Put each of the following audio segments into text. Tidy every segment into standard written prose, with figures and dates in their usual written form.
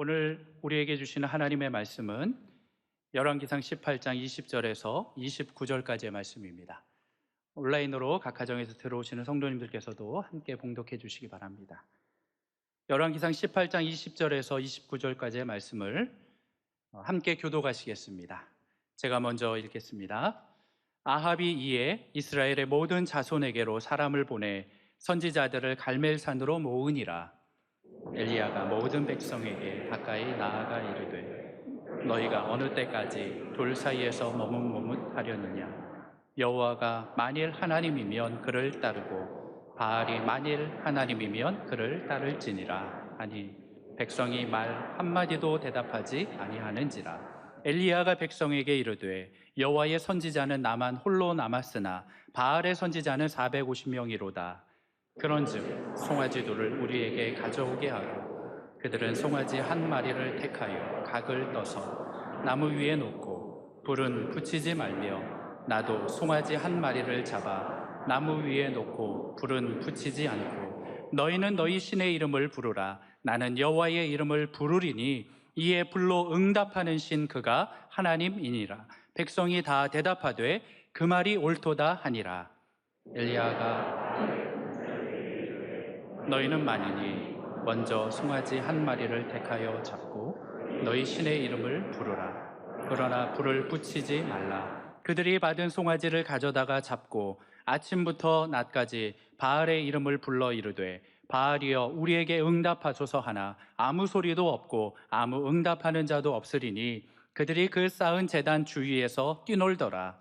오늘 우리에게 주시는 하나님의 말씀은 열왕기상 18장 20절에서 29절까지의 말씀입니다. 온라인으로 각 가정에서 들어오시는 성도님들께서도 함께 봉독해 주시기 바랍니다. 열왕기상 18장 20절에서 29절까지의 말씀을 함께 교독하시겠습니다. 제가 먼저 읽겠습니다. 아합이 이에 이스라엘의 모든 자손에게로 사람을 보내 선지자들을 갈멜산으로 모으니라. 엘리야가 모든 백성에게 가까이 나아가 이르되 너희가 어느 때까지 돌 사이에서 머뭇머뭇하려느냐. 여호와가 만일 하나님이면 그를 따르고 바알이 만일 하나님이면 그를 따를지니라 하니 백성이 말 한마디도 대답하지 아니하는지라. 엘리야가 백성에게 이르되 여호와의 선지자는 나만 홀로 남았으나 바알의 선지자는 450명이로다. 그런즉 송아지들을 우리에게 가져오게 하고 그들은 송아지 한 마리를 택하여 각을 떠서 나무 위에 놓고 불은 붙이지 말며 나도 송아지 한 마리를 잡아 나무 위에 놓고 불은 붙이지 않고 너희는 너희 신의 이름을 부르라. 나는 여호와의 이름을 부르리니 이에 불로 응답하는 신 그가 하나님이니라. 백성이 다 대답하되 그 말이 옳도다 하니라. 엘리야가 너희는 많으니 먼저 송아지 한 마리를 택하여 잡고 너희 신의 이름을 부르라. 그러나 불을 붙이지 말라. 그들이 받은 송아지를 가져다가 잡고 아침부터 낮까지 바알의 이름을 불러 이르되 바알이여 우리에게 응답하소서 하나 아무 소리도 없고 아무 응답하는 자도 없으리니 그들이 그 쌓은 제단 주위에서 뛰놀더라.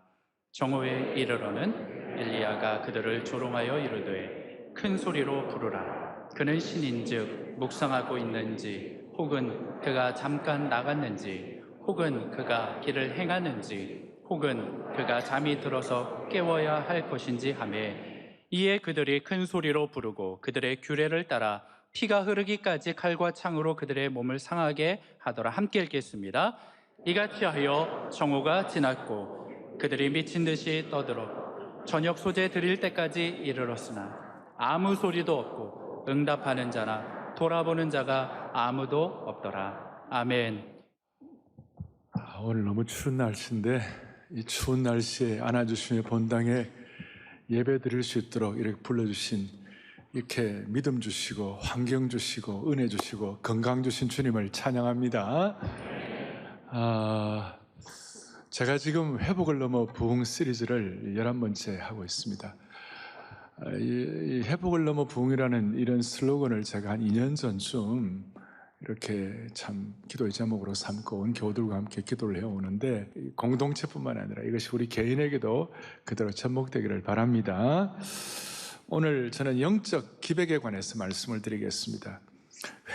정오에 이르러는 엘리야가 그들을 조롱하여 이르되 큰 소리로 부르라. 그는 신인즉 묵상하고 있는지 혹은 그가 잠깐 나갔는지 혹은 그가 길을 행하는지 혹은 그가 잠이 들어서 깨워야 할 것인지 하매 이에 그들이 큰 소리로 부르고 그들의 규례를 따라 피가 흐르기까지 칼과 창으로 그들의 몸을 상하게 하더라. 함께 읽겠습니다. 이같이 하여 정오가 지났고 그들이 미친 듯이 떠들어 저녁 소재 드릴 때까지 이르렀으나 아무 소리도 없고 응답하는 자나 돌아보는 자가 아무도 없더라. 아멘. 오늘 너무 추운 날씨인데 이 추운 날씨에 안아주시며 본당에 예배 드릴 수 있도록 이렇게 불러주신, 이렇게 믿음 주시고 환경 주시고 은혜 주시고 건강 주신 주님을 찬양합니다. 제가 지금 회복을 넘어 부흥 시리즈를 11번째 하고 있습니다. 이 회복을 넘어 부흥이라는 이런 슬로건을 제가 한 2년 전쯤 이렇게 참 기도의 제목으로 삼고 온 교우들과 함께 기도를 해오는데 공동체뿐만 아니라 이것이 우리 개인에게도 그대로 접목되기를 바랍니다. 오늘 저는 영적 기백에 관해서 말씀을 드리겠습니다.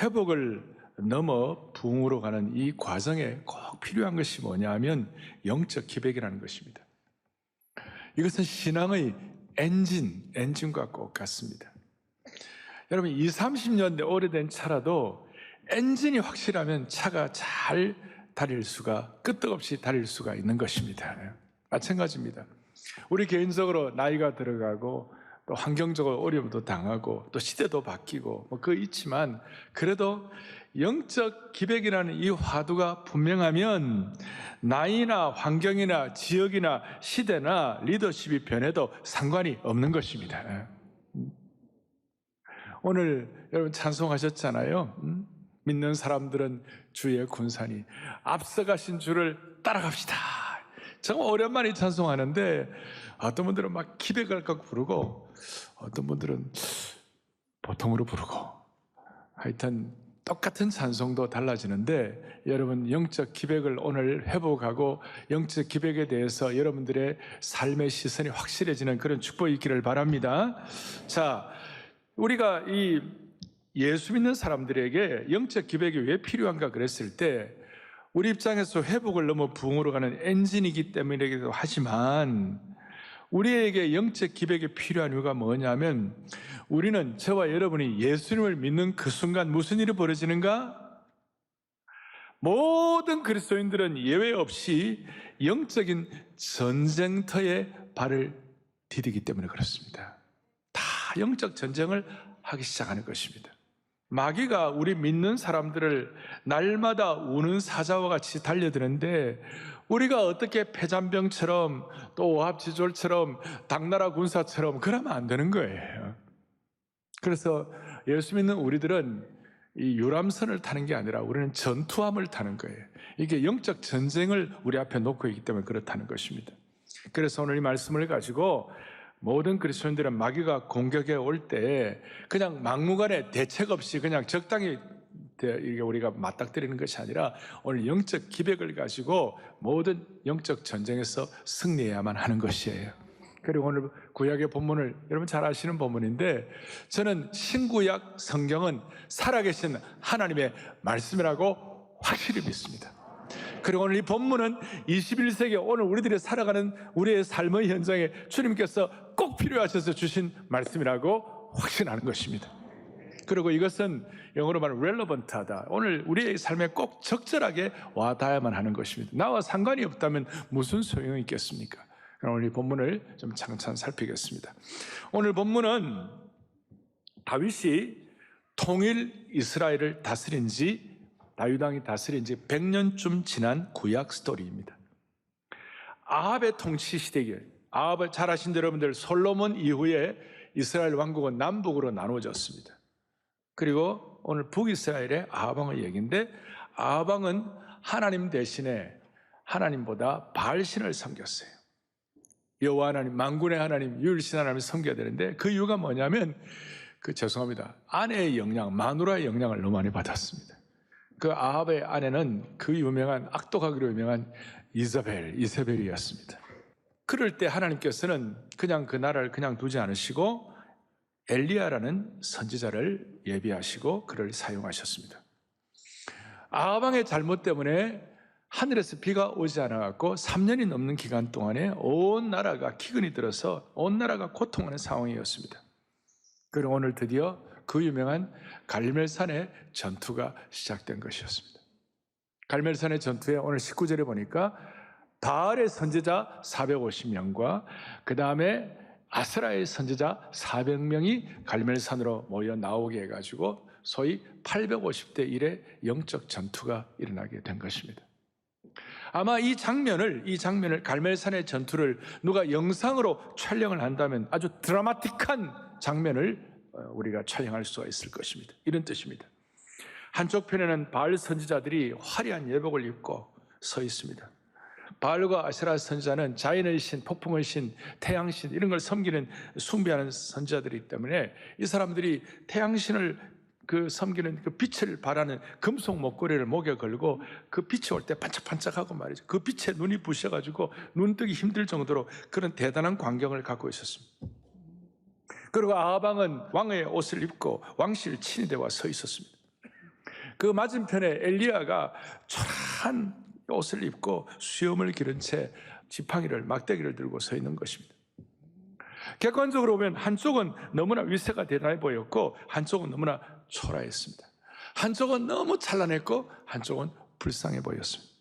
회복을 넘어 부흥으로 가는 이 과정에 꼭 필요한 것이 뭐냐 하면 영적 기백이라는 것입니다. 이것은 신앙의 엔진과 꼭 같습니다. 여러분 20, 30년 오래된 차라도 엔진이 확실하면 차가 잘 달릴 수가, 끄떡없이 달릴 수가 있는 것입니다. 마찬가지입니다. 우리 개인적으로 나이가 들어가고 또 환경적으로 어려움도 당하고 또 시대도 바뀌고 뭐 그거 있지만 그래도 영적 기백이라는 이 화두가 분명하면 나이나 환경이나 지역이나 시대나 리더십이 변해도 상관이 없는 것입니다. 오늘 여러분 찬송하셨잖아요. 믿는 사람들은 주의 군사니 앞서가신 주를 따라갑시다. 정말 오랜만에 찬송하는데 어떤 분들은 막 기백을 갖고 부르고 어떤 분들은 보통으로 부르고 하여튼 똑같은 찬송도 달라지는데 여러분 영적 기백을 오늘 회복하고 영적 기백에 대해서 여러분들의 삶의 시선이 확실해지는 그런 축복이 있기를 바랍니다. 자, 우리가 이 예수 믿는 사람들에게 영적 기백이 왜 필요한가 그랬을 때 우리 입장에서 회복을 넘어 부흥으로 가는 엔진이기 때문이기도 하지만 우리에게 영적 기백이 필요한 이유가 뭐냐면 우리는 저와 여러분이 예수님을 믿는 그 순간 무슨 일이 벌어지는가? 모든 그리스도인들은 예외 없이 영적인 전쟁터에 발을 디디기 때문에 그렇습니다. 다 영적 전쟁을 하기 시작하는 것입니다. 마귀가 우리 믿는 사람들을 날마다 우는 사자와 같이 달려드는데 우리가 어떻게 패잔병처럼 또 오합지졸처럼 당나라 군사처럼 그러면 안 되는 거예요. 그래서 예수 믿는 우리들은 이 유람선을 타는 게 아니라 우리는 전투함을 타는 거예요. 이게 영적 전쟁을 우리 앞에 놓고 있기 때문에 그렇다는 것입니다. 그래서 오늘 이 말씀을 가지고 모든 그리스도인들은 마귀가 공격해 올 때 그냥 막무가내 대책 없이 그냥 적당히 이게 우리가 맞닥뜨리는 것이 아니라 오늘 영적 기백을 가지고 모든 영적 전쟁에서 승리해야만 하는 것이에요. 그리고 오늘 구약의 본문을 여러분 잘 아시는 본문인데 저는 신구약 성경은 살아계신 하나님의 말씀이라고 확실히 믿습니다. 그리고 오늘 이 본문은 21세기 오늘 우리들이 살아가는 우리의 삶의 현장에 주님께서 꼭 필요하셔서 주신 말씀이라고 확신하는 것입니다. 그리고 이것은 영어로 말하면 relevant하다. 오늘 우리의 삶에 꼭 적절하게 와닿아야만 하는 것입니다. 나와 상관이 없다면 무슨 소용이 있겠습니까? 그럼 오늘 이 본문을 좀 차근차근 살피겠습니다. 오늘 본문은 다윗이 통일 이스라엘을 다스린 지 다윗 왕이 다스린 지 100년쯤 지난 구약 스토리입니다. 아합의 통치 시대에 아합을 잘 아신 여러분들 솔로몬 이후에 이스라엘 왕국은 남북으로 나누어졌습니다. 그리고 오늘 북이스라엘의 아합 왕의 얘기인데 아합 왕은 하나님 대신에 하나님보다 바알신을 섬겼어요. 여호와 하나님, 만군의 하나님, 유일신 하나님을 섬겨야 되는데 그 이유가 뭐냐면 아내의 영향, 마누라의 영향을 너무 많이 받았습니다. 그 아합의 아내는 그 유명한 악독하기로 유명한 이세벨이었습니다. 그럴 때 하나님께서는 그냥 그 나라를 그냥 두지 않으시고 엘리야라는 선지자를 예비하시고 그를 사용하셨습니다. 아합 왕의 잘못 때문에 하늘에서 비가 오지 않아갖고 3년이 넘는 기간 동안에 온 나라가 기근이 들어서 온 나라가 고통하는 상황이었습니다. 그리고 오늘 드디어 그 유명한 갈멜산의 전투가 시작된 것이었습니다. 갈멜산의 전투에 오늘 19절에 보니까 바알의 선지자 450명과 그 다음에 아스라의 선지자 400명이 갈멜산으로 모여 나오게 해가지고 소위 850대 1의 영적 전투가 일어나게 된 것입니다. 아마 이 장면을 갈멜산의 전투를 누가 영상으로 촬영을 한다면 아주 드라마틱한 장면을 우리가 촬영할 수가 있을 것입니다. 이런 뜻입니다. 한쪽 편에는 바알 선지자들이 화려한 예복을 입고 서 있습니다. 바알과 아세라 선지자는 자연의 신, 폭풍의 신, 태양신 이런 걸 섬기는 숭배하는 선지자들이기 때문에 이 사람들이 태양신을 섬기는 그 빛을 발하는 금속 목걸이를 목에 걸고 그 빛이 올 때 반짝반짝하고 말이죠. 그 빛에 눈이 부셔가지고 눈 뜨기 힘들 정도로 그런 대단한 광경을 갖고 있었습니다. 그리고 아합 왕은 왕의 옷을 입고 왕실 친위대 와 서 있었습니다. 그 맞은편에 엘리야가 초라한 옷을 입고 수염을 기른 채 지팡이를 막대기를 들고 서 있는 것입니다. 객관적으로 보면 한쪽은 너무나 위세가 대단해 보였고 한쪽은 너무나 초라했습니다. 한쪽은 너무 찬란했고 한쪽은 불쌍해 보였습니다.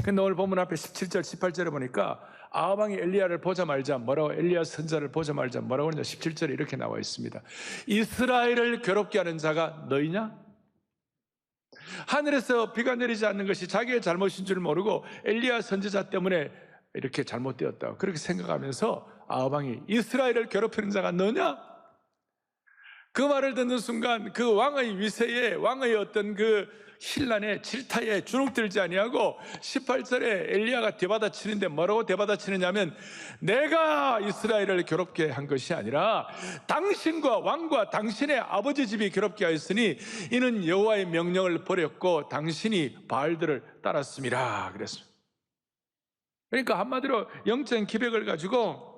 그런데 오늘 본문 앞에 17절, 18절에 보니까 아합 왕이 엘리야를 보자마자 엘리야 선지자를 보자마자 뭐라고 하느냐 17절에 이렇게 나와 있습니다. 이스라엘을 괴롭게 하는 자가 너희냐? 하늘에서 비가 내리지 않는 것이 자기의 잘못인 줄 모르고 엘리야 선지자 때문에 이렇게 잘못되었다. 그렇게 생각하면서 아합 왕이 이스라엘을 괴롭히는 자가 너냐? 그 말을 듣는 순간 그 왕의 위세에 왕의 어떤 그 신란에 질타에 주눅들지 아니하고 18절에 엘리야가 대받아치는데 뭐라고 대받아치느냐면 내가 이스라엘을 괴롭게 한 것이 아니라 당신과 왕과 당신의 아버지 집이 괴롭게 하였으니 이는 여호와의 명령을 버렸고 당신이 바알들을 따랐음이라 그랬습니다. 그러니까 한마디로 영적 기백을 가지고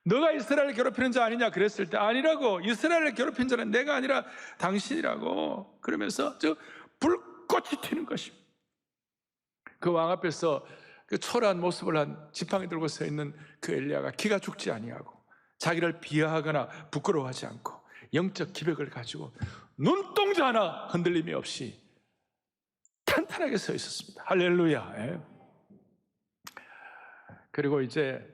너가 이스라엘을 괴롭히는 자 아니냐 그랬을 때 아니라고, 이스라엘을 괴롭힌 자는 내가 아니라 당신이라고 그러면서 불꽃이 튀는 것입니다. 그 왕 앞에서 그 초라한 모습을 한 지팡이 들고 서 있는 그 엘리야가 기가 죽지 아니하고 자기를 비하하거나 부끄러워하지 않고 영적 기백을 가지고 눈동자 하나 흔들림이 없이 탄탄하게 서 있었습니다. 할렐루야. 예. 그리고 이제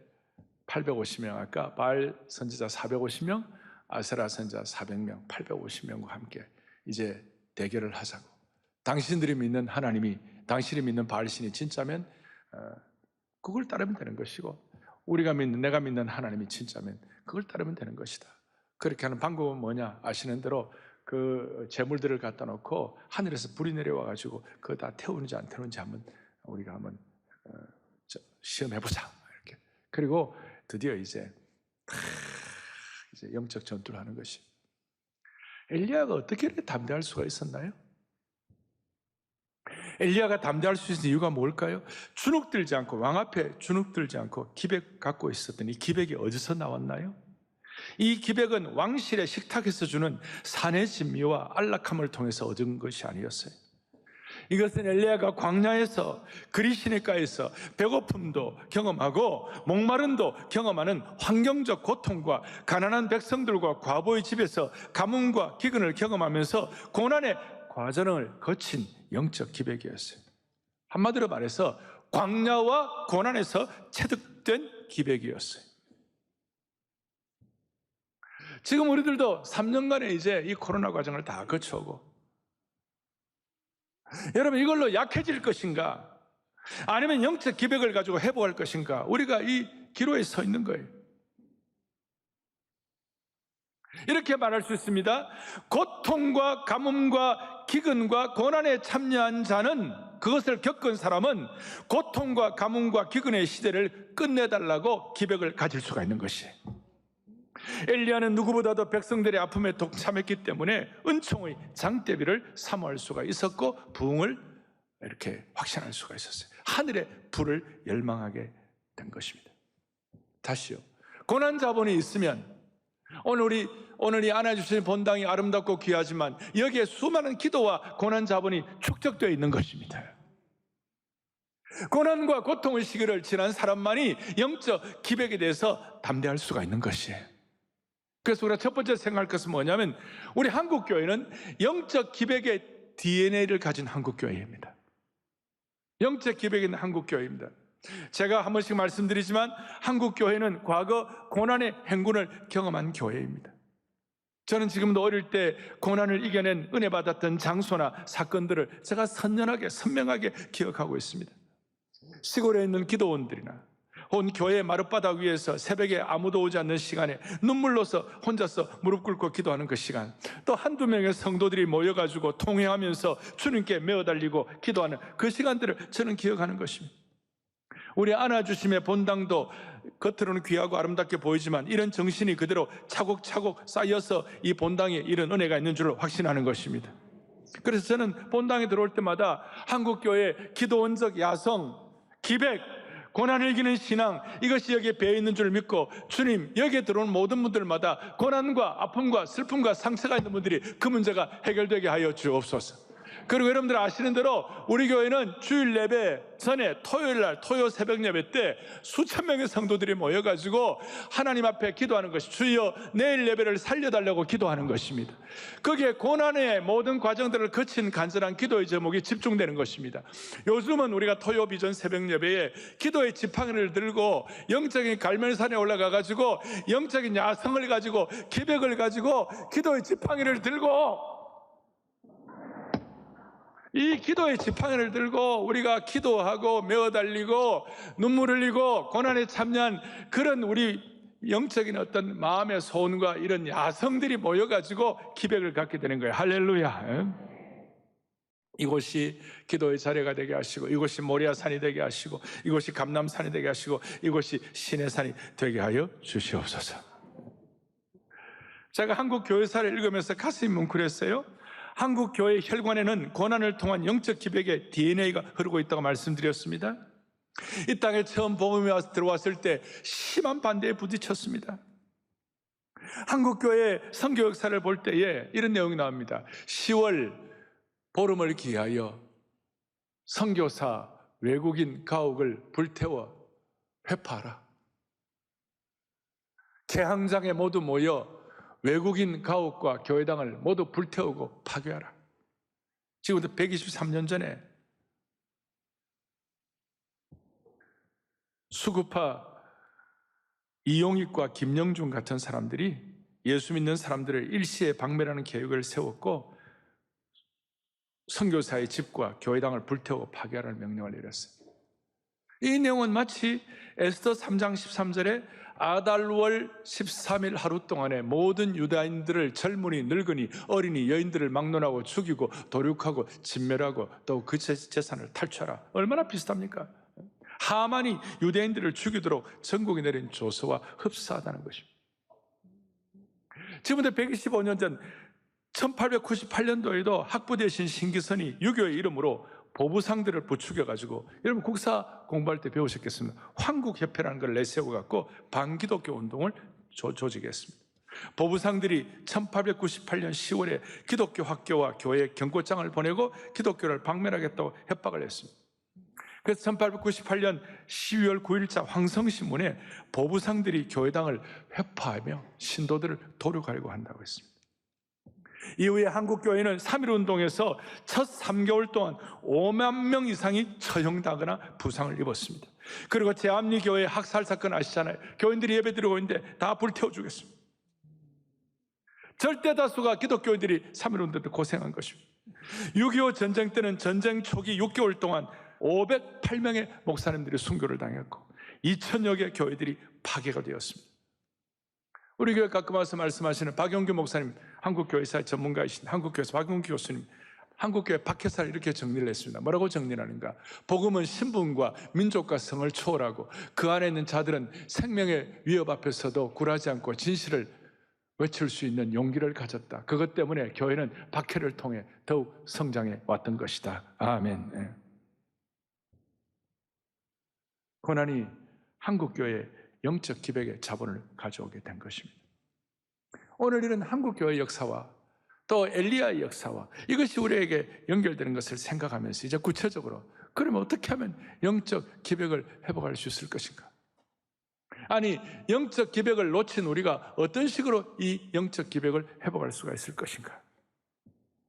850명, 아까 바알 선지자 450명, 아세라 선자 400명, 850명과 함께 이제 대결을 하자고. 당신들이 믿는 하나님이, 당신이 믿는 바알신이 진짜면 그걸 따르면 되는 것이고, 우리가 믿는, 내가 믿는 하나님이 진짜면 그걸 따르면 되는 것이다. 그렇게 하는 방법은 뭐냐? 아시는 대로 그 재물들을 갖다 놓고 하늘에서 불이 내려와 가지고 그거 다 태우는지 안 태우는지 우리가 한번 시험해보자. 이렇게. 그리고 드디어 이제 영적 전투를 하는 것이. 엘리야가 어떻게 이렇게 담대할 수가 있었나요? 엘리야가 담대할 수 있는 이유가 뭘까요? 주눅들지 않고, 왕 앞에 주눅들지 않고 기백 갖고 있었더니, 기백이 어디서 나왔나요? 이 기백은 왕실의 식탁에서 주는 산의 진미와 안락함을 통해서 얻은 것이 아니었어요. 이것은 엘리야가 광야에서, 그리시네가에서 배고픔도 경험하고 목마름도 경험하는 환경적 고통과 가난한 백성들과 과부의 집에서 가뭄과 기근을 경험하면서 고난의 과정을 거친 영적 기백이었어요. 한마디로 말해서 광야와 고난에서 체득된 기백이었어요. 지금 우리들도 3년간의 이제 이 코로나 과정을 다 거쳐오고, 여러분, 이걸로 약해질 것인가? 아니면 영적 기백을 가지고 회복할 것인가? 우리가 이 기로에 서 있는 거예요. 이렇게 말할 수 있습니다. 고통과 가뭄과 기근과 고난에 참여한 자는, 그것을 겪은 사람은 고통과 가뭄과 기근의 시대를 끝내달라고 기백을 가질 수가 있는 것이에요. 엘리야는 누구보다도 백성들의 아픔에 동참했기 때문에 은총의 장대비를 사모할 수가 있었고, 부흥을 이렇게 확신할 수가 있었어요. 하늘의 불을 열망하게 된 것입니다. 다시요, 고난 자본이 있으면, 오늘 이 안아주신 본당이 아름답고 귀하지만 여기에 수많은 기도와 고난 자본이 축적되어 있는 것입니다. 고난과 고통의 시기를 지난 사람만이 영적 기백에 대해서 담대할 수가 있는 것이에요. 그래서 우리가 첫 번째 생각할 것은 뭐냐면, 우리 한국교회는 영적 기백의 DNA를 가진 한국교회입니다. 영적 기백이 있는 한국교회입니다. 제가 한 번씩 말씀드리지만 한국교회는 과거 고난의 행군을 경험한 교회입니다. 저는 지금도 어릴 때 고난을 이겨낸 은혜 받았던 장소나 사건들을 제가 선명하게 기억하고 있습니다. 시골에 있는 기도원들이나 온 교회 마룻바닥 위에서 새벽에 아무도 오지 않는 시간에 눈물로서 혼자서 무릎 꿇고 기도하는 그 시간, 또 한두 명의 성도들이 모여가지고 통회하면서 주님께 메어달리고 기도하는 그 시간들을 저는 기억하는 것입니다. 우리 안아주심의 본당도 겉으로는 귀하고 아름답게 보이지만 이런 정신이 그대로 차곡차곡 쌓여서 이 본당에 이런 은혜가 있는 줄을 확신하는 것입니다. 그래서 저는 본당에 들어올 때마다 한국교회 기도원적 야성, 기백, 고난을 이기는 신앙, 이것이 여기에 배어 있는 줄 믿고, 주님, 여기에 들어온 모든 분들마다 고난과 아픔과 슬픔과 상처가 있는 분들이 그 문제가 해결되게 하여 주옵소서. 그리고 여러분들 아시는 대로 우리 교회는 주일 예배 전에 토요일날 토요 새벽 예배 때 수천 명의 성도들이 모여가지고 하나님 앞에 기도하는 것이, 주여 내일 예배를 살려달라고 기도하는 것입니다. 거기에 고난의 모든 과정들을 거친 간절한 기도의 제목이 집중되는 것입니다. 요즘은 우리가 토요 비전 새벽 예배에 기도의 지팡이를 들고 영적인 갈멜산에 올라가가지고 영적인 야성을 가지고 기백을 가지고 기도의 지팡이를 들고, 이 기도의 지팡이를 들고 우리가 기도하고 메어달리고 눈물 흘리고 고난에 참여한 그런 우리 영적인 어떤 마음의 소원과 이런 야성들이 모여가지고 기백을 갖게 되는 거예요. 할렐루야. 이곳이 기도의 자리가 되게 하시고, 이곳이 모리아산이 되게 하시고, 이곳이 감람산이 되게 하시고, 이곳이 시내산이 되게 하여 주시옵소서. 제가 한국 교회사를 읽으면서 가슴이 뭉클했어요. 한국 교회 혈관에는 고난을 통한 영적 기백의 DNA가 흐르고 있다고 말씀드렸습니다. 이 땅에 처음 복음이 들어왔을 때 심한 반대에 부딪혔습니다. 한국 교회 선교 역사를 볼 때에 이런 내용이 나옵니다. 10월 보름을 기하여 선교사 외국인 가옥을 불태워 회파하라. 개항장에 모두 모여 외국인 가옥과 교회당을 모두 불태우고 파괴하라. 지금부터 123년 전에 수구파 이용익과 김영준 같은 사람들이 예수 믿는 사람들을 일시에 박멸하는 계획을 세웠고 선교사의 집과 교회당을 불태우고 파괴하라는 명령을 내렸어요. 이 내용은 마치 에스더 3장 13절에 아달월 13일 하루 동안에 모든 유다인들을 젊은이, 늙은이, 어린이, 여인들을 막론하고 죽이고 도륙하고 진멸하고 또 그 재산을 탈취하라. 얼마나 비슷합니까? 하만이 유대인들을 죽이도록 전국에 내린 조서와 흡사하다는 것입니다. 지금부터 125년 전 1898년도에도 학부 대신 신기선이 유교의 이름으로 보부상들을 부추겨가지고, 여러분 국사 공부할 때 배우셨겠습니다. 황국협회라는 걸 내세워갖고 반기독교 운동을 조직했습니다. 보부상들이 1898년 10월에 기독교 학교와 교회에 경고장을 보내고 기독교를 박멸하겠다고 협박을 했습니다. 그래서 1898년 12월 9일자 황성신문에 보부상들이 교회당을 회파하며 신도들을 도륙하려고 한다고 했습니다. 이후에 한국교회는 3.1운동에서 첫 3개월 동안 5만 명 이상이 처형당하거나 부상을 입었습니다. 그리고 제암리교회 학살사건 아시잖아요. 교인들이 예배드리고 있는데 다 불태워 주겠습니다. 절대 다수가 기독교인들이 3.1운동 때 고생한 것입니다. 6.25 전쟁 때는 전쟁 초기 6개월 동안 508명의 목사님들이 순교를 당했고 2,000여 개 교회들이 파괴가 되었습니다. 우리 교회 가끔 와서 말씀하시는 박용규 목사님, 한국교회사의 전문가이신 한국교회에서 박용규 교수님, 한국교회 박해사를 이렇게 정리를 했습니다. 뭐라고 정리하는가? 복음은 신분과 민족과 성을 초월하고 그 안에 있는 자들은 생명의 위협 앞에서도 굴하지 않고 진실을 외칠 수 있는 용기를 가졌다. 그것 때문에 교회는 박해를 통해 더욱 성장해 왔던 것이다. 아멘. 네. 고난이 한국교회의 영적 기백의 자본을 가져오게 된 것입니다. 오늘 이런 한국교회의 역사와 또 엘리야의 역사와 이것이 우리에게 연결되는 것을 생각하면서 이제 구체적으로 그러면 어떻게 하면 영적 기백을 회복할 수 있을 것인가? 아니, 영적 기백을 놓친 우리가 어떤 식으로 이 영적 기백을 회복할 수가 있을 것인가?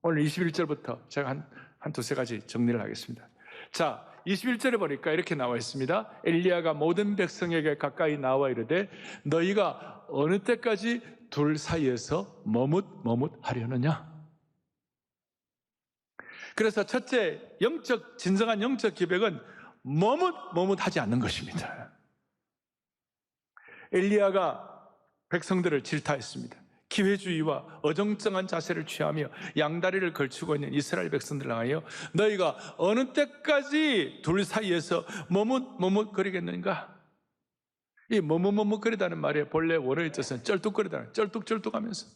오늘 21절부터 제가 한 두세 가지 정리를 하겠습니다. 자, 21절에 보니까 이렇게 나와 있습니다. 엘리야가 모든 백성에게 가까이 나와 이르되 너희가 어느 때까지 둘 사이에서 머뭇머뭇하려느냐? 그래서 첫째, 진정한 영적 기백은 머뭇머뭇하지 않는 것입니다. 엘리야가 백성들을 질타했습니다. 기회주의와 어정쩡한 자세를 취하며 양다리를 걸치고 있는 이스라엘 백성들을 향하여 너희가 어느 때까지 둘 사이에서 머뭇머뭇거리겠는가? 이 머뭇머뭇거리다는 말의 본래 원어의 뜻은 쩔뚝거리다, 쩔뚝쩔뚝하면서.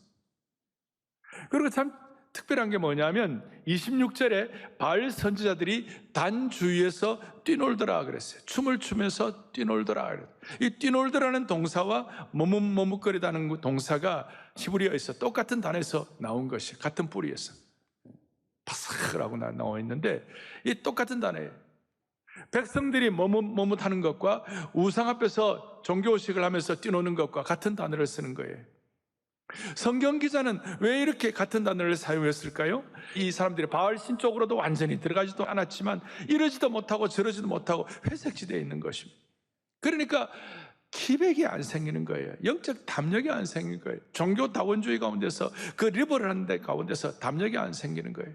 그리고 참 특별한 게 뭐냐면 26절에 바알 선지자들이 단 주위에서 뛰놀더라 그랬어요. 춤을 추면서 뛰놀더라 그랬어요. 이 뛰놀더라는 동사와 머뭇머뭇거리다는 동사가 히브리어에서 똑같은 단어에서 나온 것이 같은 뿌리에서 바삭하고 나와 있는데 이 똑같은 단어예요. 백성들이 머뭇머뭇하는 것과 우상 앞에서 종교의식을 하면서 뛰노는 것과 같은 단어를 쓰는 거예요. 성경 기자는 왜 이렇게 같은 단어를 사용했을까요? 이 사람들이 바알 신 쪽으로도 완전히 들어가지도 않았지만 이러지도 못하고 저러지도 못하고 회색지대에 있는 것입니다. 그러니까 기백이 안 생기는 거예요. 영적 담력이 안 생기는 거예요. 종교 다원주의 가운데서 그 리버럴한 데 가운데서 담력이 안 생기는 거예요.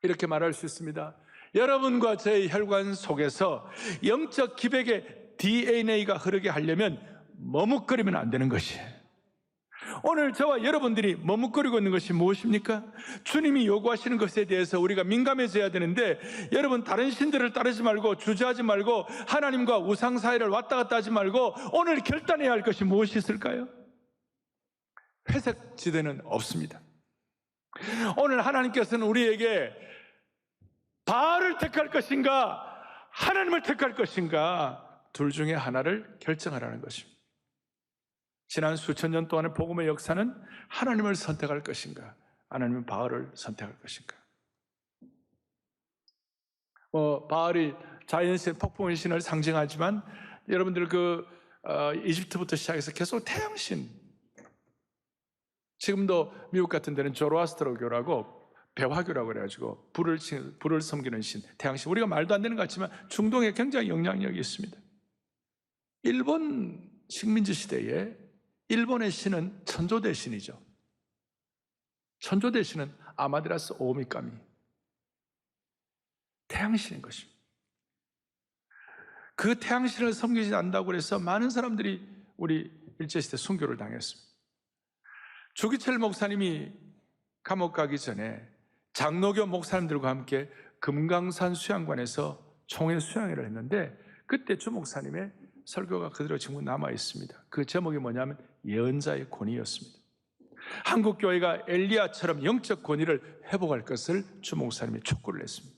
이렇게 말할 수 있습니다. 여러분과 저의 혈관 속에서 영적 기백의 DNA가 흐르게 하려면 머뭇거리면 안 되는 것이에요. 오늘 저와 여러분들이 머뭇거리고 있는 것이 무엇입니까? 주님이 요구하시는 것에 대해서 우리가 민감해져야 되는데 여러분 다른 신들을 따르지 말고 주저하지 말고 하나님과 우상 사이를 왔다 갔다 하지 말고 오늘 결단해야 할 것이 무엇이 있을까요? 회색 지대는 없습니다. 오늘 하나님께서는 우리에게 바알을 택할 것인가 하나님을 택할 것인가 둘 중에 하나를 결정하라는 것입니다. 지난 수천 년 동안의 복음의 역사는 하나님을 선택할 것인가 하나님은 바알을 선택할 것인가. 바알이 자연신 폭풍의 신을 상징하지만 여러분들 이집트부터 시작해서 계속 태양신, 지금도 미국 같은 데는 조로아스트로교라고 배화교라고 그래가지고 불을 섬기는 신, 태양신, 우리가 말도 안 되는 것 같지만 중동에 굉장히 영향력이 있습니다. 일본 식민지 시대에 일본의 신은 천조대 신이죠. 천조대 신은 아마테라스 오미카미, 태양신인 것입니다. 그 태양신을 섬기지 않는다고 해서 많은 사람들이 우리 일제시대 순교를 당했습니다. 조기철 목사님이 감옥 가기 전에 장로교 목사님들과 함께 금강산 수양관에서 총회 수양회를 했는데, 그때 주 목사님의 설교가 그대로 지금 남아 있습니다. 그 제목이 뭐냐면 예언자의 권위였습니다. 한국 교회가 엘리야처럼 영적 권위를 회복할 것을 주 목사님이 촉구를 했습니다.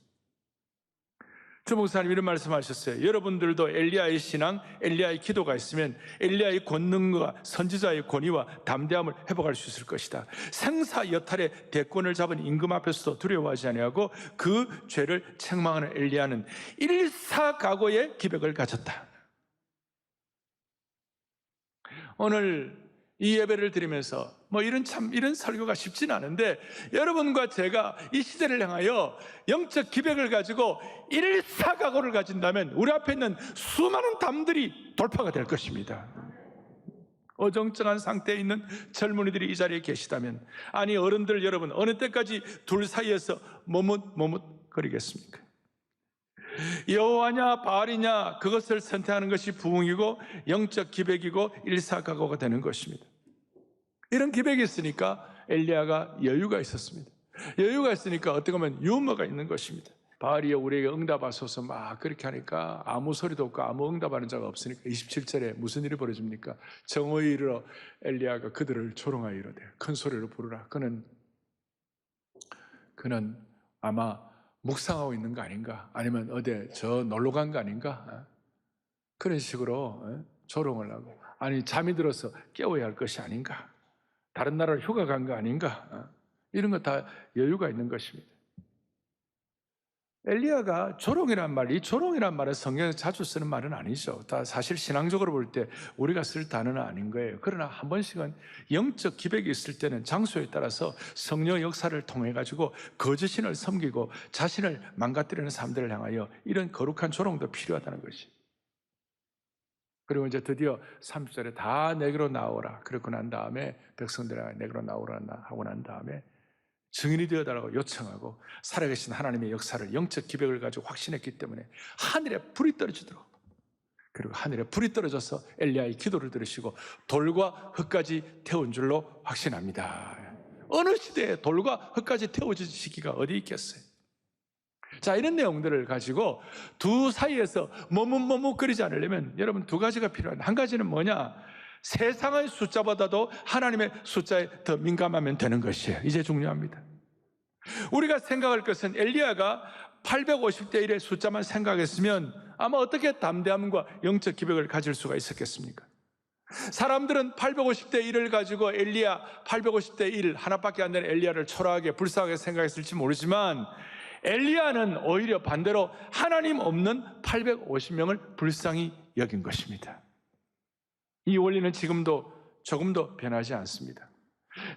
주 목사님 이런 말씀하셨어요. 여러분들도 엘리야의 신앙, 엘리야의 기도가 있으면 엘리야의 권능과 선지자의 권위와 담대함을 회복할 수 있을 것이다. 생사 여탈의 대권을 잡은 임금 앞에서도 두려워하지 아니하고 그 죄를 책망하는 엘리야는 일사각오의 기백을 가졌다. 오늘 이 예배를 드리면서 이런 설교가 쉽지는 않은데, 여러분과 제가 이 시대를 향하여 영적 기백을 가지고 일사각오를 가진다면 우리 앞에 있는 수많은 담들이 돌파가 될 것입니다. 어정쩡한 상태에 있는 젊은이들이 이 자리에 계시다면, 아니 어른들 여러분, 어느 때까지 둘 사이에서 머뭇거리겠습니까? 여호와냐 바알이냐, 그것을 선택하는 것이 부흥이고 영적 기백이고 일사각오가 되는 것입니다. 이런 기백이 있으니까 엘리야가 여유가 있었습니다. 여유가 있으니까 어떻게 보면 유머가 있는 것입니다. 바알이여 우리에게 응답하소서 막 그렇게 하니까 아무 소리도 없고 아무 응답하는 자가 없으니까 27절에 무슨 일이 벌어집니까? 정오에 이르러 엘리야가 그들을 조롱하여 이르되 큰 소리로 부르라. 그는 아마 묵상하고 있는 거 아닌가, 아니면 어디 저 놀러 간 거 아닌가, 그런 식으로 조롱을 하고, 아니 잠이 들어서 깨워야 할 것이 아닌가, 다른 나라로 휴가 간 거 아닌가, 이런 거 다 여유가 있는 것입니다. 엘리야가 조롱이란 말, 이 조롱이란 말은 성경에서 자주 쓰는 말은 아니죠. 다 사실 신앙적으로 볼 때 우리가 쓸 단어는 아닌 거예요. 그러나 한 번씩은 영적 기백이 있을 때는 장소에 따라서 성령 역사를 통해 가지고 거짓신을 섬기고 자신을 망가뜨리는 사람들을 향하여 이런 거룩한 조롱도 필요하다는 것이. 그리고 이제 드디어 30절에 다 내게로 나오라. 그러고 난 다음에 백성들아 내게로 나오라 하고 난 다음에 증인이 되어달라고 요청하고 살아계신 하나님의 역사를, 영적 기백을 가지고 확신했기 때문에 하늘에 불이 떨어지도록, 그리고 하늘에 불이 떨어져서 엘리야의 기도를 들으시고 돌과 흙까지 태운 줄로 확신합니다. 어느 시대에 돌과 흙까지 태워질 시기가 어디 있겠어요? 자, 이런 내용들을 가지고 두 사이에서 머뭇거리지 않으려면 여러분 두 가지가 필요합니다. 한 가지는 뭐냐? 세상의 숫자보다도 하나님의 숫자에 더 민감하면 되는 것이에요. 이제 중요합니다. 우리가 생각할 것은 엘리야가 850대 1의 숫자만 생각했으면 아마 어떻게 담대함과 영적 기백을 가질 수가 있었겠습니까? 사람들은 850대 1을 가지고 엘리야 850대 1 하나밖에 안 되는 엘리야를 초라하게 불쌍하게 생각했을지 모르지만, 엘리야는 오히려 반대로 하나님 없는 850명을 불쌍히 여긴 것입니다. 이 원리는 지금도 조금도 변하지 않습니다.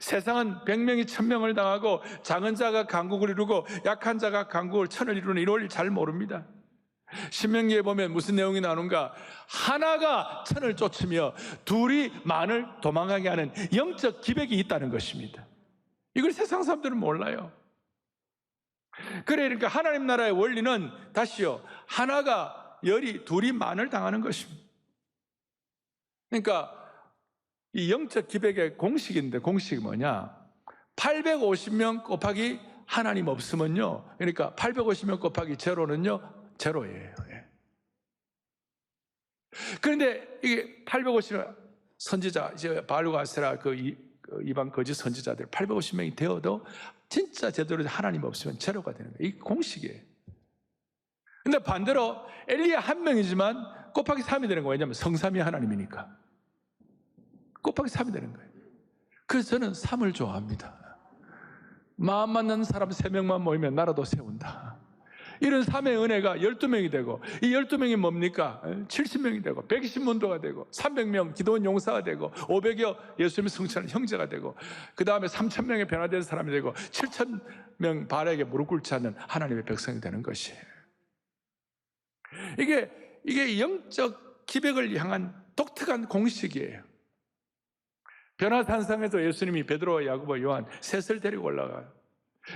세상은 100명이 1000명을 당하고 작은 자가 강국을 이루고 약한 자가 강국을 천을 이루는 이 원리 잘 모릅니다. 신명기에 보면 무슨 내용이 나오는가? 하나가 천을 쫓으며 둘이 만을 도망가게 하는 영적 기백이 있다는 것입니다. 이걸 세상 사람들은 몰라요. 그러니까 하나님 나라의 원리는 다시요, 하나가 열이 둘이 만을 당하는 것입니다. 그러니까 이 영적 기백의 공식인데, 공식이 뭐냐? 850명 곱하기 하나님 없으면요, 그러니까 850명 곱하기 제로는요, 제로예요. 그런데 이게 850명 선지자, 이제 바알과 아세라 그 이방 거짓 선지자들 850명이 되어도 진짜 제대로 하나님 없으면 제로가 되는 거예요. 이게 공식이에요. 근데 반대로 엘리야 한 명이지만 곱하기 3이 되는 거예요. 왜냐하면 성삼위 하나님이니까. 곱하기 3이 되는 거예요. 그래서 저는 3을 좋아합니다. 마음 맞는 사람 3명만 모이면 나라도 세운다. 이런 3의 은혜가 12명이 되고, 이 12명이 뭡니까? 70명이 되고 120문도가 되고 300명 기도원 용사가 되고 500여 예수님을 성취하는 형제가 되고, 그 다음에 3000명의 변화된 사람이 되고 7000명 바알에게 무릎 꿇지 않는 하나님의 백성이 되는 것이에요. 이게 영적 기백을 향한 독특한 공식이에요. 변화산상에도 예수님이 베드로, 야고보, 요한 셋을 데리고 올라가요.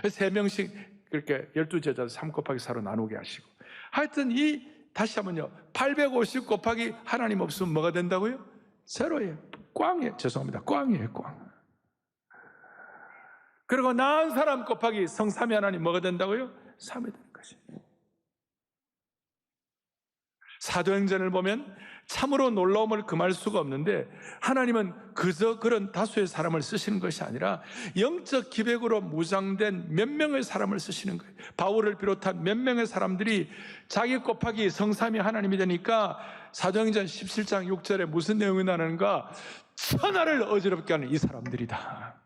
3명씩 그렇게 12제자 3 곱하기 4로 나누게 하시고, 하여튼 다시 한번요, 850 곱하기 하나님 없으면 뭐가 된다고요? 제로예요. 꽝이에요. 죄송합니다. 꽝이에요. 꽝. 그리고 나은 사람 곱하기 성삼위 하나님 뭐가 된다고요? 3이 되는 것이에요. 사도행전을 보면 참으로 놀라움을 금할 수가 없는데, 하나님은 그저 그런 다수의 사람을 쓰시는 것이 아니라 영적 기백으로 무장된 몇 명의 사람을 쓰시는 거예요. 바울을 비롯한 몇 명의 사람들이 자기 곱하기 성삼위 하나님이 되니까 사도행전 17장 6절에 무슨 내용이 나는가? 천하를 어지럽게 하는 이 사람들이다.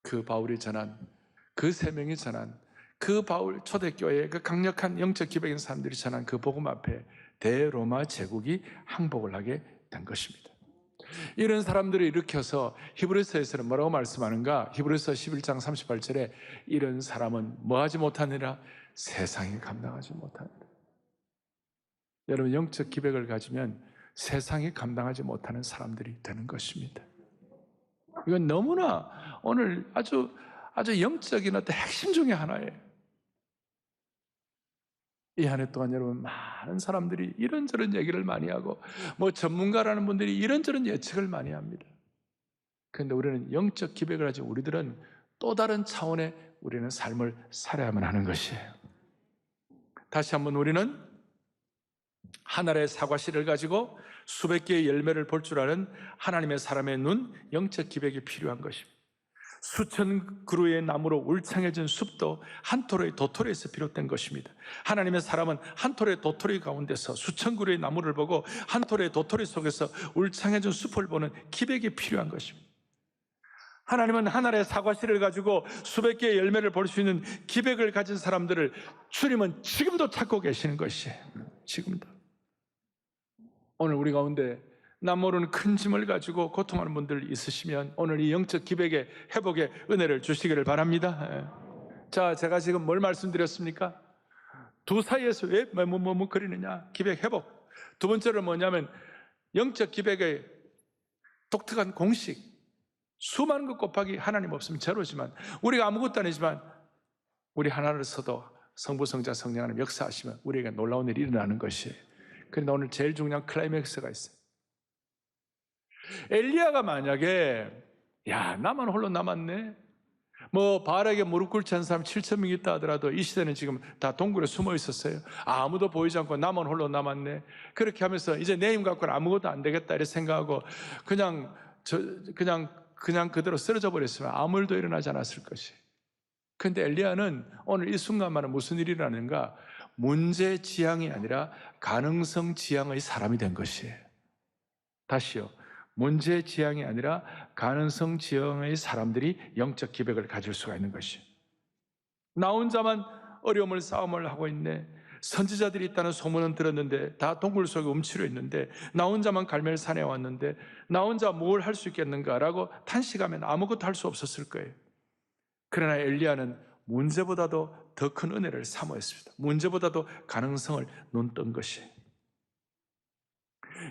그 바울이 전한, 그 3명이 전한, 그 바울 초대교회의 그 강력한 영적 기백인 사람들이 전한 그 복음 앞에 대로마 제국이 항복을 하게 된 것입니다. 이런 사람들을 일으켜서 히브리서에서는 뭐라고 말씀하는가? 히브리서 11장 38절에 이런 사람은 뭐하지 못하느라? 세상에 감당하지 못하느라. 여러분, 영적 기백을 가지면 세상에 감당하지 못하는 사람들이 되는 것입니다. 이건 너무나 오늘 아주 영적인 어떤 핵심 중에 하나예요. 이 한 해 동안 여러분, 많은 사람들이 이런저런 얘기를 많이 하고, 전문가라는 분들이 이런저런 예측을 많이 합니다. 그런데 우리는 영적 기백을 가지고 우리들은 또 다른 차원의 우리는 삶을 살아야만 하는 것이에요. 다시 한번, 우리는 하늘의 사과씨를 가지고 수백 개의 열매를 볼 줄 아는 하나님의 사람의 눈, 영적 기백이 필요한 것입니다. 수천 그루의 나무로 울창해진 숲도 한 토로의 도토리에서 비롯된 것입니다. 하나님의 사람은 한 토로의 도토리 가운데서 수천 그루의 나무를 보고 한 토로의 도토리 속에서 울창해진 숲을 보는 기백이 필요한 것입니다. 하나님은 하늘의 사과씨를 가지고 수백 개의 열매를 볼 수 있는 기백을 가진 사람들을 주님은 지금도 찾고 계시는 것이에요. 지금도. 오늘 우리 가운데 남 모르는 큰 짐을 가지고 고통하는 분들 있으시면 오늘 이 영적 기백의 회복의 은혜를 주시기를 바랍니다. 자, 제가 지금 뭘 말씀드렸습니까? 두 사이에서 왜 머뭇머뭇거리느냐? 기백 회복. 두 번째로 뭐냐면 영적 기백의 독특한 공식. 수많은 것 곱하기 하나님 없으면 제로지만, 우리가 아무것도 아니지만 우리 하나를 써도 성부, 성자, 성령 하나님 역사하시면 우리에게 놀라운 일이 일어나는 것이에요. 그런데 오늘 제일 중요한 클라이맥스가 있어요. 엘리야가 만약에 나만 홀로 남았네, 바알에게 무릎 꿇지 않은 사람 7,000명 있다 하더라도 이 시대는 지금 다 동굴에 숨어 있었어요. 아무도 보이지 않고 나만 홀로 남았네, 그렇게 하면서 이제 내 힘 갖고는 아무것도 안 되겠다 이렇게 생각하고 그냥 그대로 쓰러져 버렸으면 아무 일도 일어나지 않았을 것이에요. 그런데 엘리야는 오늘 이 순간만은 무슨 일이 일어나는가? 문제지향이 아니라 가능성지향의 사람이 된 것이에요. 다시요. 문제지향이 아니라 가능성지향의 사람들이 영적 기백을 가질 수가 있는 것이에요. 나 혼자만 어려움을 싸움을 하고 있네, 선지자들이 있다는 소문은 들었는데 다 동굴 속에 움츠려 있는데 나 혼자만 갈멜산에 왔는데 나 혼자 뭘 할 수 있겠는가라고 탄식하면 아무것도 할 수 없었을 거예요. 그러나 엘리야는 문제보다도 더 큰 은혜를 사모했습니다. 문제보다도 가능성을 눈뜬 것이에요.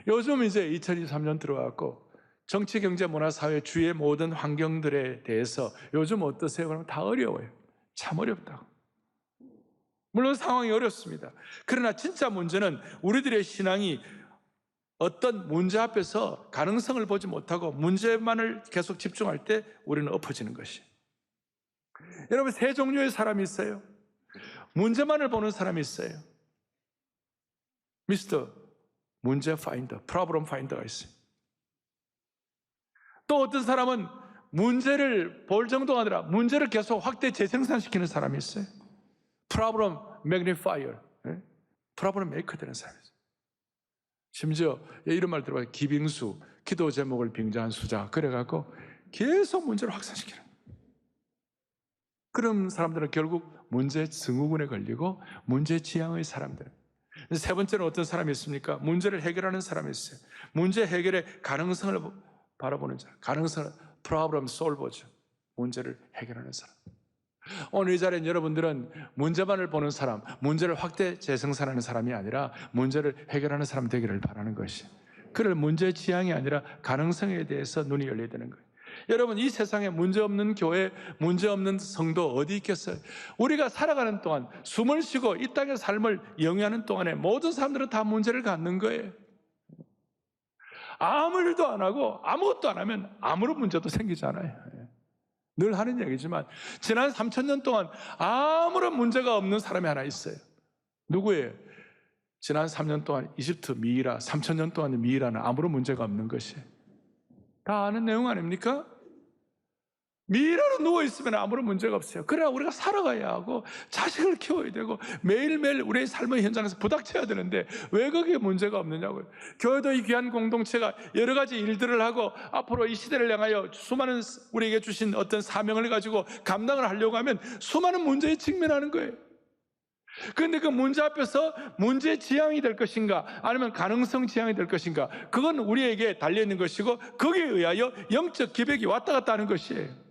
요즘 이제 2023년 들어왔고 정치, 경제, 문화, 사회, 주위의 모든 환경들에 대해서 요즘 어떠세요? 그러면 다 어려워요. 참 어렵다고. 물론 상황이 어렵습니다. 그러나 진짜 문제는 우리들의 신앙이 어떤 문제 앞에서 가능성을 보지 못하고 문제만을 계속 집중할 때 우리는 엎어지는 것이에요. 여러분, 세 종류의 사람이 있어요. 문제만을 보는 사람이 있어요. 미스터 문제 파인더, 프로블럼 파인더가 있어요. 또 어떤 사람은 문제를 볼 정도가 아니라 문제를 계속 확대 재생산시키는 사람이 있어요. 프로블럼 매그니파이어, 프로블럼 메이커 되는 사람이 있어요. 심지어 이런 말 들어봐요. 기빙수, 기도 제목을 빙자한 수자, 그래갖고 계속 문제를 확산시키는. 그런 사람들은 결국 문제 증후군에 걸리고 문제 지향의 사람들. 세 번째는 어떤 사람이 있습니까? 문제를 해결하는 사람이 있어요. 문제 해결의 가능성을 바라보는 자, 가능성을 problem solver죠. 문제를 해결하는 사람. 오늘 이 자리엔 여러분들은 문제만을 보는 사람, 문제를 확대 재생산하는 사람이 아니라 문제를 해결하는 사람 되기를 바라는 것이. 그럴 문제 지향이 아니라 가능성에 대해서 눈이 열려야 되는 거예요. 여러분, 이 세상에 문제없는 교회, 문제없는 성도 어디 있겠어요? 우리가 살아가는 동안, 숨을 쉬고 이 땅의 삶을 영위하는 동안에 모든 사람들은 다 문제를 갖는 거예요. 아무 일도 안 하고 아무것도 안 하면 아무런 문제도 생기지 않아요. 늘 하는 얘기지만 지난 3,000년 동안 아무런 문제가 없는 사람이 하나 있어요. 누구예요? 지난 3년 동안 이집트 미이라, 3,000년 동안 미이라는 아무런 문제가 없는 것이 다 아는 내용 아닙니까? 미이라로 누워있으면 아무런 문제가 없어요. 그래야 우리가 살아가야 하고 자식을 키워야 되고 매일매일 우리의 삶의 현장에서 부닥쳐야 되는데 왜 거기에 문제가 없느냐고요. 교회도 이 귀한 공동체가 여러 가지 일들을 하고 앞으로 이 시대를 향하여 수많은 우리에게 주신 어떤 사명을 가지고 감당을 하려고 하면 수많은 문제에 직면하는 거예요. 그런데 그 문제 앞에서 문제 지향이 될 것인가 아니면 가능성 지향이 될 것인가, 그건 우리에게 달려있는 것이고 거기에 의하여 영적 기백이 왔다 갔다 하는 것이에요.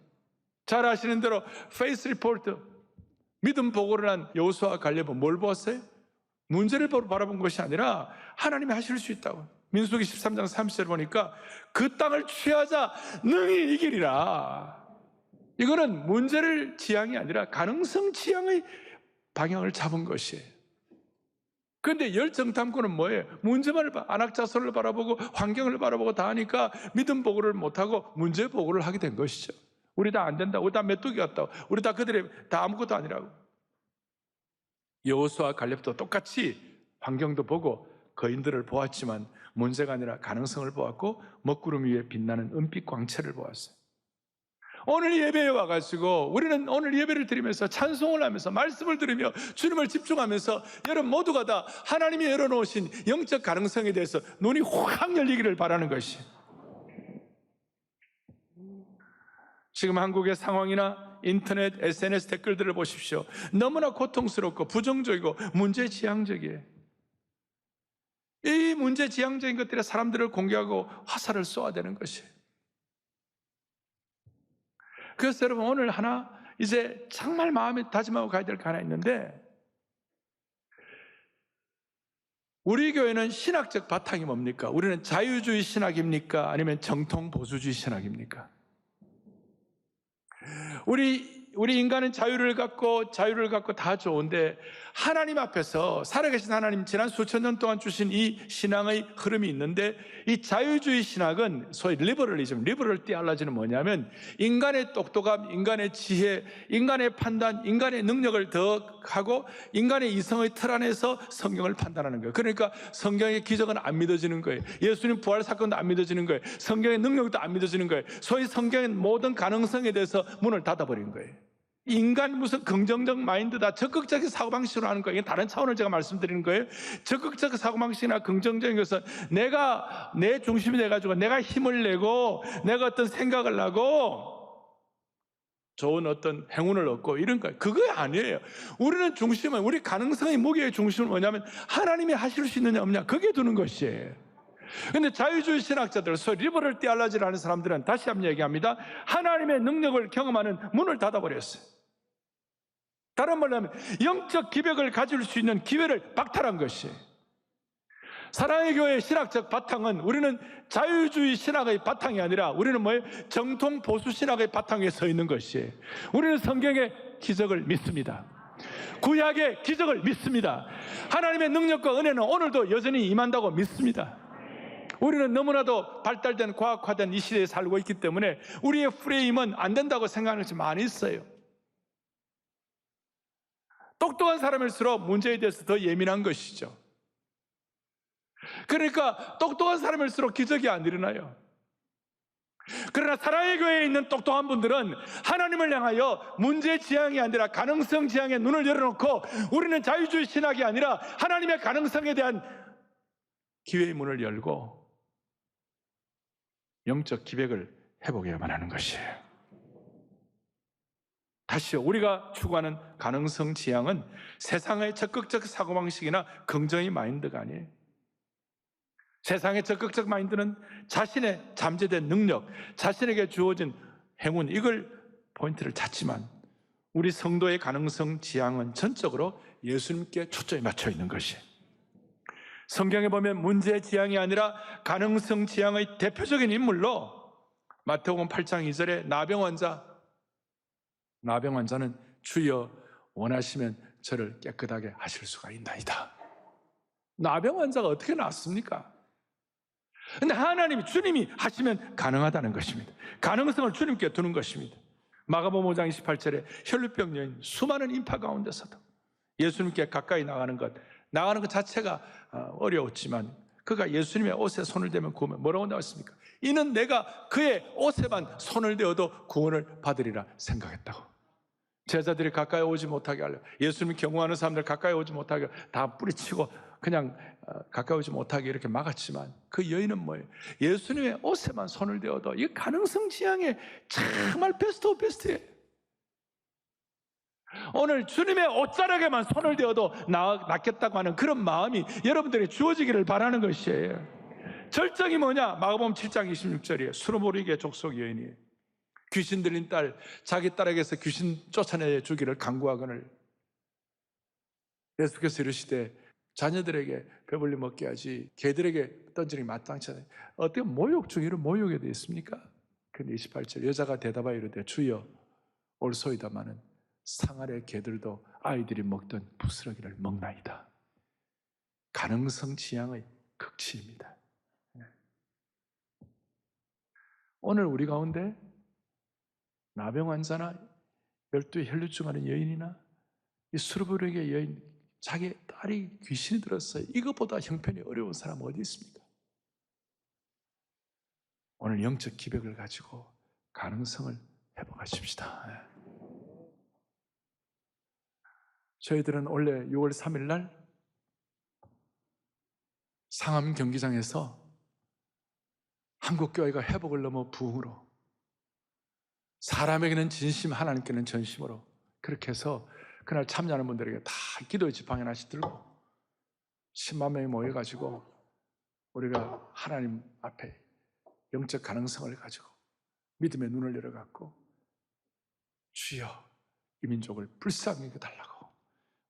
잘 아시는 대로 페이스 리포트, 믿음 보고를 한 여호수아와 갈렙은 뭘 보았어요? 문제를 바라본 것이 아니라 하나님이 하실 수 있다고. 민수기 13장 30절 보니까 그 땅을 취하자 능히 이기리라. 이거는 문제를 지향이 아니라 가능성 지향의 방향을 잡은 것이에요. 그런데 열정탐구는 뭐예요? 문제만 안악자손을 바라보고 환경을 바라보고 다 하니까 믿음 보고를 못하고 문제 보고를 하게 된 것이죠. 우리 다 안 된다, 우리 다 메뚜기 같다, 우리 다 그들의 다 아무것도 아니라고. 여호수아 갈렙도 똑같이 환경도 보고 거인들을 보았지만 문제가 아니라 가능성을 보았고 먹구름 위에 빛나는 은빛 광채를 보았어요. 오늘 예배에 와가지고 우리는 오늘 예배를 드리면서 찬송을 하면서 말씀을 들으며 주님을 집중하면서 여러분 모두가 다 하나님이 열어놓으신 영적 가능성에 대해서 눈이 확 열리기를 바라는 것이. 지금 한국의 상황이나 인터넷, SNS 댓글들을 보십시오. 너무나 고통스럽고 부정적이고 문제지향적이에요. 이 문제지향적인 것들에 사람들을 공격하고 화살을 쏘아대는 것이에요. 그래서 여러분 오늘 하나 이제 정말 마음에 다짐하고 가야 될 게 하나 있는데, 우리 교회는 신학적 바탕이 뭡니까? 우리는 자유주의 신학입니까? 아니면 정통 보수주의 신학입니까? 우리 인간은 자유를 갖고 다 좋은데 하나님 앞에서 살아계신 하나님 지난 수천 년 동안 주신 이 신앙의 흐름이 있는데, 이 자유주의 신학은 소위 리버럴 디알러지는 뭐냐면 인간의 똑똑함, 인간의 지혜, 인간의 판단, 인간의 능력을 더하고 인간의 이성의 틀 안에서 성경을 판단하는 거예요. 그러니까 성경의 기적은 안 믿어지는 거예요. 예수님 부활 사건도 안 믿어지는 거예요. 성경의 능력도 안 믿어지는 거예요. 소위 성경의 모든 가능성에 대해서 문을 닫아버린 거예요. 인간 무슨 긍정적 마인드다, 적극적인 사고방식으로 하는 거예요. 이게 다른 차원을 제가 말씀드리는 거예요. 적극적 사고방식이나 긍정적인 것은 내가 내 중심이 돼가지고 내가 힘을 내고 내가 어떤 생각을 하고 좋은 어떤 행운을 얻고 이런 거예요. 그거 아니에요. 우리는 중심은, 우리 가능성의 무게의 중심은 뭐냐면 하나님이 하실 수 있느냐 없느냐, 그게 두는 것이에요. 근데 자유주의 신학자들, 소위 리버럴 디알러지라는 사람들은 다시 한번 얘기합니다. 하나님의 능력을 경험하는 문을 닫아버렸어요. 다른 말로 하면 영적 기백을 가질 수 있는 기회를 박탈한 것이에요. 사랑의 교회의 신학적 바탕은, 우리는 자유주의 신학의 바탕이 아니라 우리는 뭐예요? 정통 보수 신학의 바탕에 서 있는 것이에요. 우리는 성경의 기적을 믿습니다. 구약의 기적을 믿습니다. 하나님의 능력과 은혜는 오늘도 여전히 임한다고 믿습니다. 우리는 너무나도 발달된 과학화된 이 시대에 살고 있기 때문에 우리의 프레임은 안 된다고 생각하는 것이 많이 있어요. 똑똑한 사람일수록 문제에 대해서 더 예민한 것이죠. 그러니까 똑똑한 사람일수록 기적이 안 일어나요. 그러나 사랑의 교회에 있는 똑똑한 분들은 하나님을 향하여 문제 지향이 아니라 가능성 지향에 눈을 열어놓고, 우리는 자유주의 신학이 아니라 하나님의 가능성에 대한 기회의 문을 열고 영적 기백을 회복해야만 하는 것이에요. 다시요, 우리가 추구하는 가능성 지향은 세상의 적극적 사고방식이나 긍정의 마인드가 아니에요. 세상의 적극적 마인드는 자신의 잠재된 능력, 자신에게 주어진 행운, 이걸 포인트를 찾지만 우리 성도의 가능성 지향은 전적으로 예수님께 초점이 맞춰 있는 것이에요. 성경에 보면 문제지향이 아니라 가능성지향의 대표적인 인물로 마태복음 8장 2절에 나병 환자는 주여 원하시면 저를 깨끗하게 하실 수가 있나이다. 나병 환자가 어떻게 낫습니까? 근데 하나님이, 주님이 하시면 가능하다는 것입니다. 가능성을 주님께 두는 것입니다. 마가복음 5장 28절에 혈루병 여인 수많은 인파 가운데서도 예수님께 가까이 나가는 것 자체가 어려웠지만 그가 예수님의 옷에 손을 대면 구원을, 뭐라고 나왔습니까? 이는 내가 그의 옷에만 손을 대어도 구원을 받으리라 생각했다고. 제자들이 가까이 오지 못하게 하려, 예수님 경호하는 사람들 가까이 오지 못하게 다 뿌리치고 그냥 가까이 오지 못하게 이렇게 막았지만 그 여인은 뭐예요? 예수님의 옷에만 손을 대어도 이 가능성 지향에 정말 베스트 오브 베스트예요. 오늘 주님의 옷자락에만 손을 대어도 낫겠다고 하는 그런 마음이 여러분들이 주어지기를 바라는 것이에요. 절정이 뭐냐? 마가복음 7장 26절이에요. 수르보리게 족속 여인이에요. 귀신 들린 딸, 자기 딸에게서 귀신 쫓아내 주기를 간구하거늘 예수께서 이르시되 자녀들에게 배불리 먹게 하지 개들에게 던지는 게 마땅치 않아요. 어떻게 모욕 중 이런 모욕에 되어 있습니까? 근데 28절 여자가 대답하여 이르되 주여 올소이다마는 상 아래 개들도 아이들이 먹던 부스러기를 먹나이다. 가능성 지향의 극치입니다. 오늘 우리 가운데 나병 환자나 12의 혈루증 하는 여인이나 이 수르보르게 여인, 자기 딸이 귀신이 들었어요. 이것보다 형편이 어려운 사람 어디 있습니까? 오늘 영적 기백을 가지고 가능성을 회복하십시다. 저희들은 원래 6월 3일 날 상암 경기장에서 한국교회가 회복을 넘어 부흥으로, 사람에게는 진심, 하나님께는 전심으로, 그렇게 해서 그날 참여하는 분들에게 다 기도의 지팡이 하나씩 들고 10만 명이 모여가지고 우리가 하나님 앞에 영적 가능성을 가지고 믿음의 눈을 열어갖고 주여 이 민족을 불쌍히 여겨달라고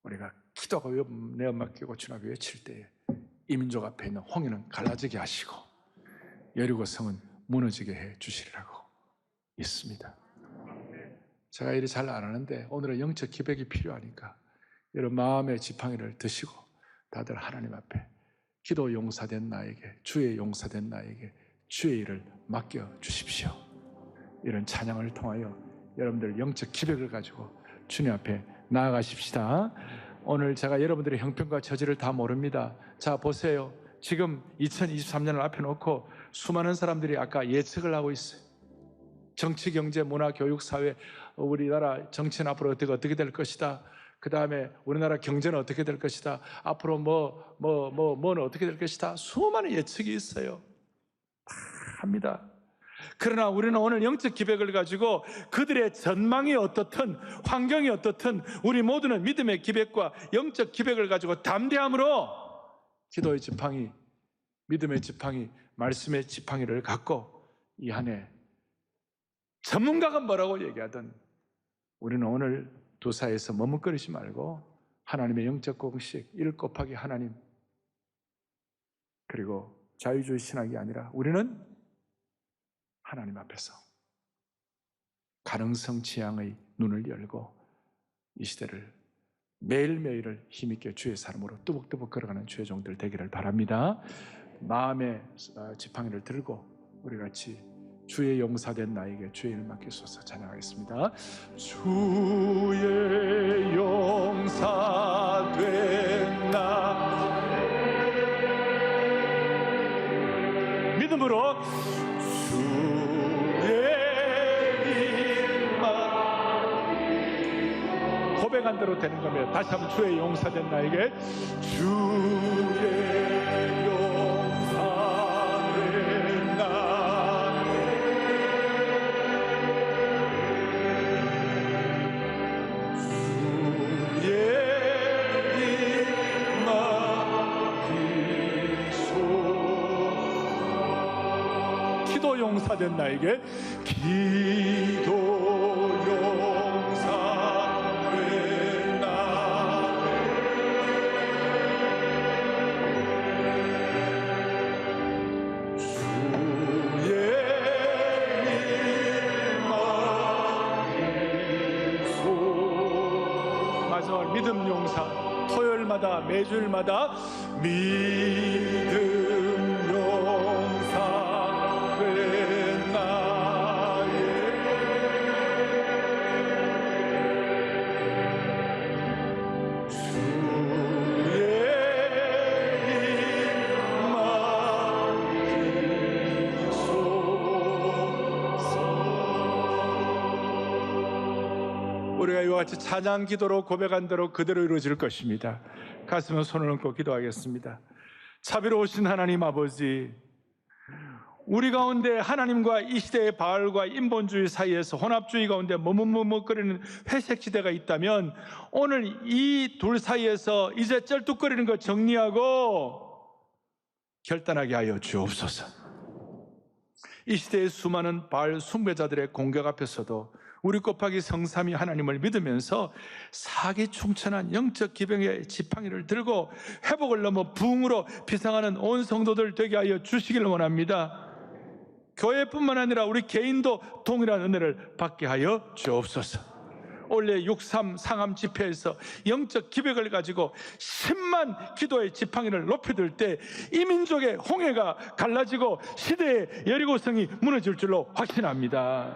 우리가 기도가 내어 맡기고 주님께 외칠 때에 이 민족 앞에 있는 홍해는 갈라지게 하시고 여리고성은 무너지게 해 주시리라고 있습니다. 제가 일이 잘 안 하는데 오늘은 영적 기백이 필요하니까 여러분 마음의 지팡이를 드시고 다들 하나님 앞에 기도 용사된 나에게, 주의 용사된 나에게 주의 일을 맡겨 주십시오. 이런 찬양을 통하여 여러분들 영적 기백을 가지고 주님 앞에 나아가십시다. 오늘 제가 여러분들의 형편과 처지를 다 모릅니다. 자, 보세요. 지금 2023년을 앞에 놓고 수많은 사람들이 아까 예측을 하고 있어요. 정치, 경제, 문화, 교육, 사회, 우리나라 정치는 앞으로 어떻게 될 것이다. 그 다음에 우리나라 경제는 어떻게 될 것이다. 앞으로 뭐는 어떻게 될 것이다. 수많은 예측이 있어요. 다 합니다. 그러나 우리는 오늘 영적 기백을 가지고 그들의 전망이 어떻든 환경이 어떻든 우리 모두는 믿음의 기백과 영적 기백을 가지고 담대함으로 기도의 지팡이, 믿음의 지팡이, 말씀의 지팡이를 갖고 이 한 해 전문가가 뭐라고 얘기하든 우리는 오늘 도사에서 머뭇거리지 말고 하나님의 영적 공식 1 곱하기 하나님, 그리고 자유주의 신학이 아니라 우리는 하나님 앞에서 가능성 지향의 눈을 열고 이 시대를 매일매일을 힘있게 주의 사람으로 뚜벅뚜벅 걸어가는 주의 종들 되기를 바랍니다. 마음의 지팡이를 들고 우리 같이 주의 용사된 나에게 주의 일 맡기소서 찬양하겠습니다. 주의 용사된 나 믿음으로 주의 일만 고백한 대로 되는 겁니다. 다시 한번 주의 용사된 나에게 주의 용사된 나 용사된 나에게 기도 용사된 나 믿음 용사, 토요일마다 매주일마다 믿음 용사 된 나의 우리가 이와 같이 찬양 기도로 고백한 대로 그대로 이루어질 것입니다. 가슴에 손을 얹고 기도하겠습니다. 자비로우신 하나님 아버지, 우리 가운데 하나님과 이 시대의 바알과 인본주의 사이에서 혼합주의 가운데 머뭇머뭇거리는 회색 지대가 있다면 오늘 이 둘 사이에서 이제 쩔뚝거리는 것 정리하고 결단하게 하여 주옵소서. 이 시대의 수많은 바알 숭배자들의 공격 앞에서도 우리 곱하기 성삼위 하나님을 믿으면서 사기충천한 영적 기병의 지팡이를 들고 회복을 넘어 부흥으로 비상하는 온 성도들 되게 하여 주시기를 원합니다. 교회뿐만 아니라 우리 개인도 동일한 은혜를 받게 하여 주옵소서. 올해 6.3 상암 집회에서 영적 기백을 가지고 10만 기도의 지팡이를 높이들 때 이 민족의 홍해가 갈라지고 시대의 여리고성이 무너질 줄로 확신합니다.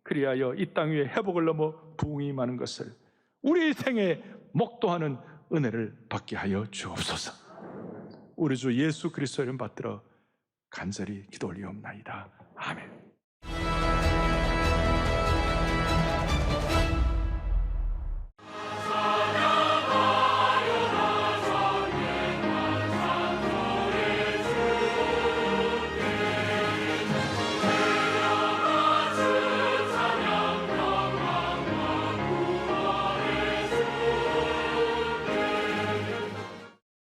그리하여 이 땅 위에 회복을 넘어 부흥이 임하는 것을 우리 생에 목도하는 은혜를 받게 하여 주옵소서. 우리 주 예수 그리스도 이름 받들어 간절히 기도 올리옵나이다.